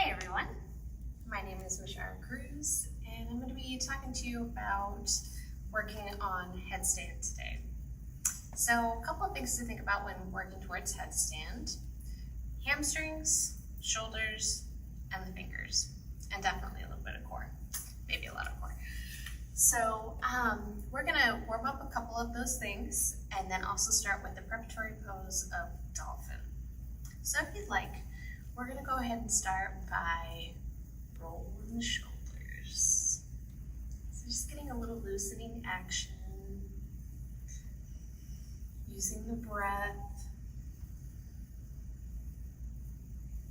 Hey everyone, my name is Mishara Cruz, and I'm going to be talking to you about working on headstand today. So a couple of things to think about when working towards headstand: hamstrings, shoulders, and the fingers, and definitely a little bit of core, maybe a lot of core. So we're going to warm up a couple of those things and then also start with the preparatory pose of Dolphin. So if you'd like, we're going to go ahead and start by rolling the shoulders. So just getting a little loosening action, using the breath,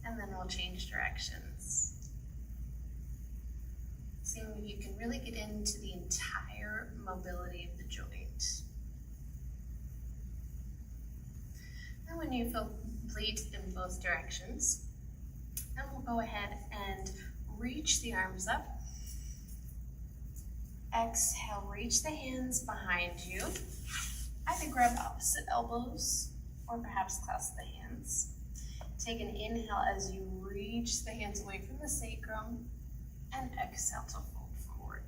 and then we'll change directions. Seeing if you can really get into the entire mobility of the joint. And when you feel complete in both directions, then we'll go ahead and reach the arms up. Exhale, reach the hands behind you. Either grab opposite elbows or perhaps clasp the hands. Take an inhale as you reach the hands away from the sacrum and exhale to fold forward.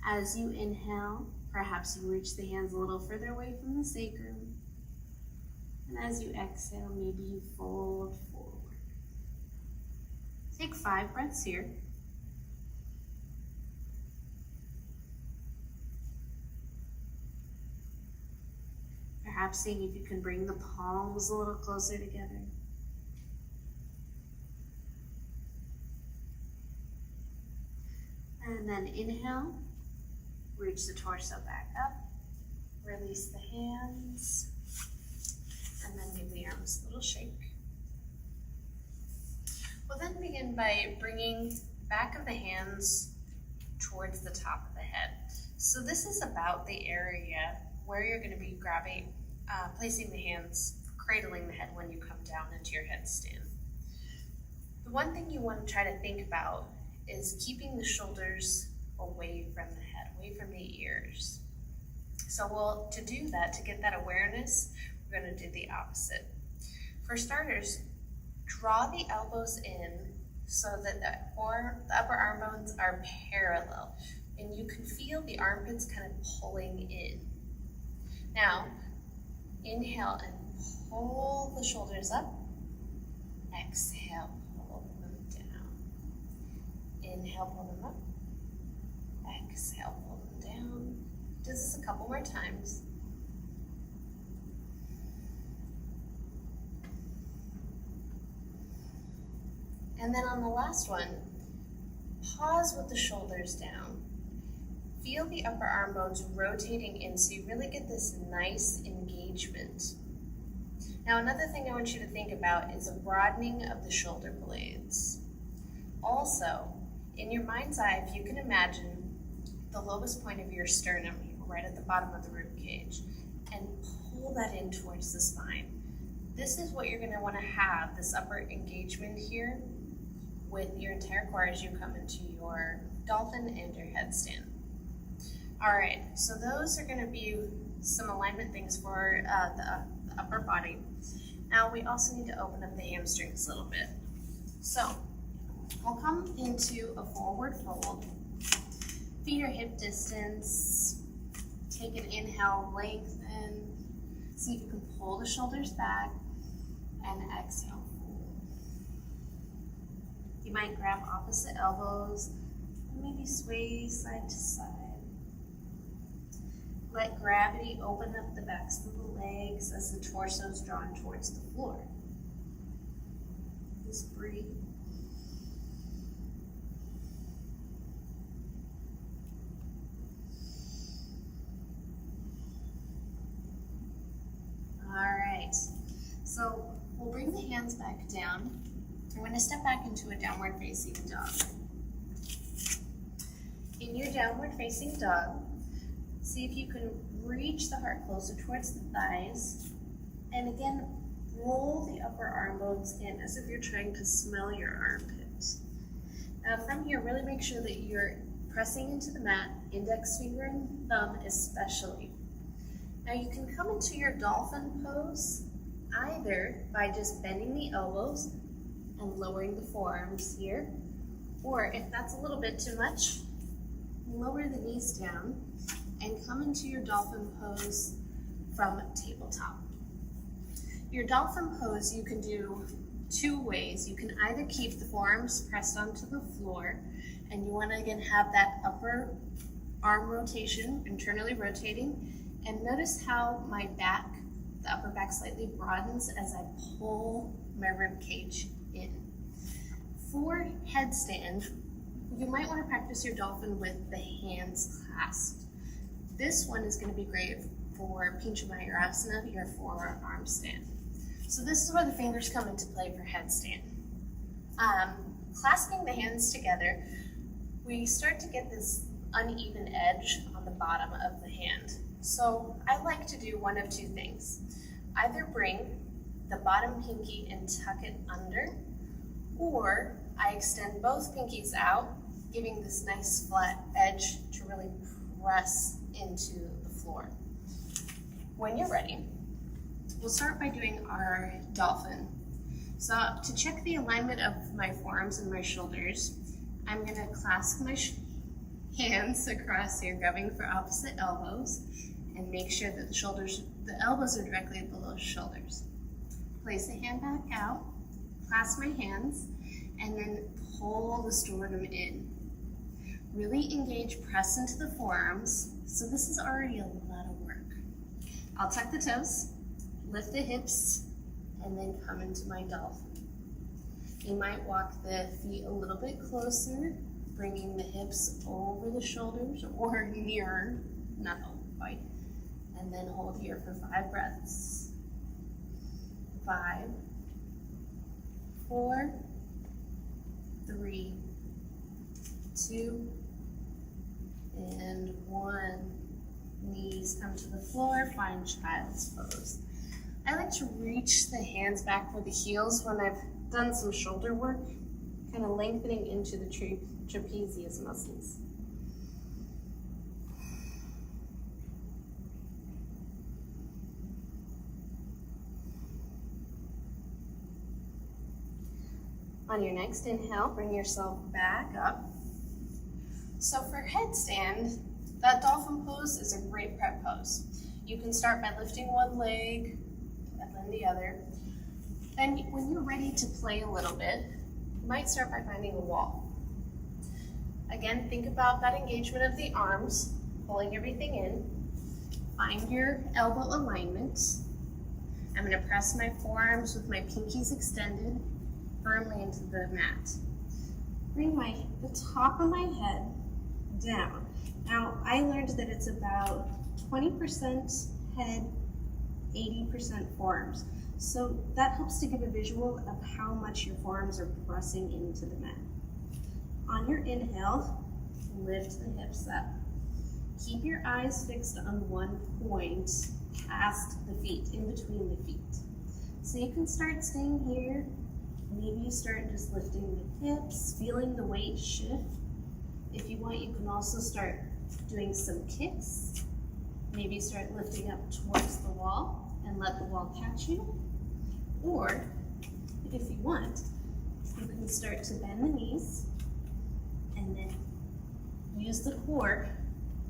As you inhale, perhaps you reach the hands a little further away from the sacrum. And as you exhale, maybe you fold forward. Take 5 breaths here. Perhaps seeing if you can bring the palms a little closer together. And then inhale, reach the torso back up, release the hands, and then give the arms a little shake. We'll then begin by bringing the back of the hands towards the top of the head. So this is about the area where you're going to be placing the hands, cradling the head when you come down into your headstand. The one thing you want to try to think about is keeping the shoulders away from the head, away from the ears. So to do that, to get that awareness, we're going to do the opposite. For starters, draw the elbows in so that the upper arm bones are parallel, and you can feel the armpits kind of pulling in. Now, inhale and pull the shoulders up. Exhale, pull them down. Inhale, pull them up. Exhale, pull them down. Do this a couple more times. And then on the last one, pause with the shoulders down. Feel the upper arm bones rotating in so you really get this nice engagement. Now, another thing I want you to think about is a broadening of the shoulder blades. Also, in your mind's eye, if you can imagine the lowest point of your sternum right at the bottom of the rib cage and pull that in towards the spine. This is what you're going to want to have, this upper engagement here with your entire core as you come into your dolphin and your headstand. All right, so those are going to be some alignment things for the upper body. Now we also need to open up the hamstrings a little bit. So we'll come into a forward fold. Feet are hip distance. Take an inhale, lengthen. See if you can pull the shoulders back and exhale. You might grab opposite elbows and maybe sway side to side. Let gravity open up the backs of the legs as the torso is drawn towards the floor. Just breathe. All right, so we'll bring the hands back down. We're going to step back into a downward facing dog. In your downward facing dog, see if you can reach the heart closer towards the thighs, and again, roll the upper arm bones in as if you're trying to smell your armpits. Now from here, really make sure that you're pressing into the mat, index finger and thumb especially. Now you can come into your dolphin pose either by just bending the elbows and lowering the forearms here. Or if that's a little bit too much, lower the knees down and come into your dolphin pose from tabletop. Your dolphin pose you can do two ways. You can either keep the forearms pressed onto the floor, and you want to again have that upper arm rotation, internally rotating, and notice how my back, the upper back slightly broadens as I pull my rib cage in. For headstand, you might want to practice your dolphin with the hands clasped. This one is going to be great for Pincha Mayurasana, your forearm stand. So this is where the fingers come into play for headstand. Clasping the hands together, we start to get this uneven edge on the bottom of the hand. So I like to do one of two things. Either bring the bottom pinky and tuck it under, or I extend both pinkies out, giving this nice flat edge to really press into the floor. When you're ready, we'll start by doing our dolphin. So to check the alignment of my forearms and my shoulders, I'm going to clasp my hands across here, grabbing for opposite elbows, and make sure that the elbows are directly below shoulders. Place the hand back out, clasp my hands, and then pull the sternum in. Really engage, press into the forearms. So this is already a lot of work. I'll tuck the toes, lift the hips, and then come into my dolphin. You might walk the feet a little bit closer, bringing the hips over the shoulders or nearer, not quite, and then hold here for 5 breaths. 5, 4, 3, 2, and 1. Knees come to the floor, find child's pose. I like to reach the hands back for the heels when I've done some shoulder work, kind of lengthening into the trapezius muscles. On your next inhale, bring yourself back up. So for headstand, that dolphin pose is a great prep pose. You can start by lifting one leg and then the other. Then when you're ready to play a little bit, you might start by finding a wall. Again, think about that engagement of the arms, pulling everything in. Find your elbow alignment. I'm going to press my forearms with my pinkies extended firmly into the mat. Bring the top of my head down. Now, I learned that it's about 20% head, 80% forearms. So that helps to give a visual of how much your forearms are pressing into the mat. On your inhale, lift the hips up. Keep your eyes fixed on one point past the feet, in between the feet. So you can start staying here. Maybe you start just lifting the hips, feeling the weight shift. If you want, you can also start doing some kicks. Maybe start lifting up towards the wall and let the wall catch you. Or, if you want, you can start to bend the knees and then use the core,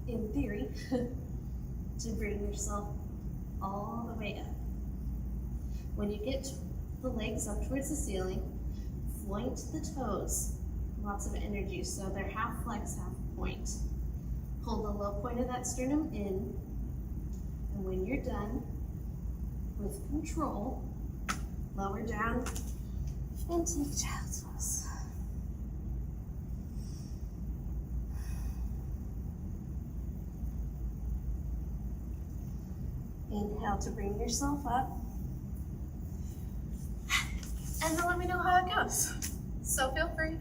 in theory, to bring yourself all the way up. When you get the legs up towards the ceiling, point the toes, lots of energy, so they're half flex, half point. Pull the low point of that sternum in, and when you're done, with control, lower down and take child's pose. Inhale to bring yourself up. And then let me know how it goes. So feel free,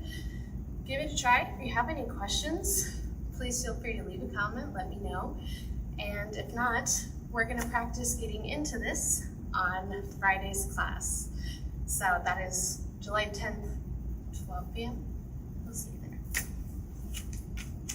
give it a try. If you have any questions, please feel free to leave a comment, let me know. And if not, we're gonna practice getting into this on Friday's class. So that is July 10th, 12 p.m.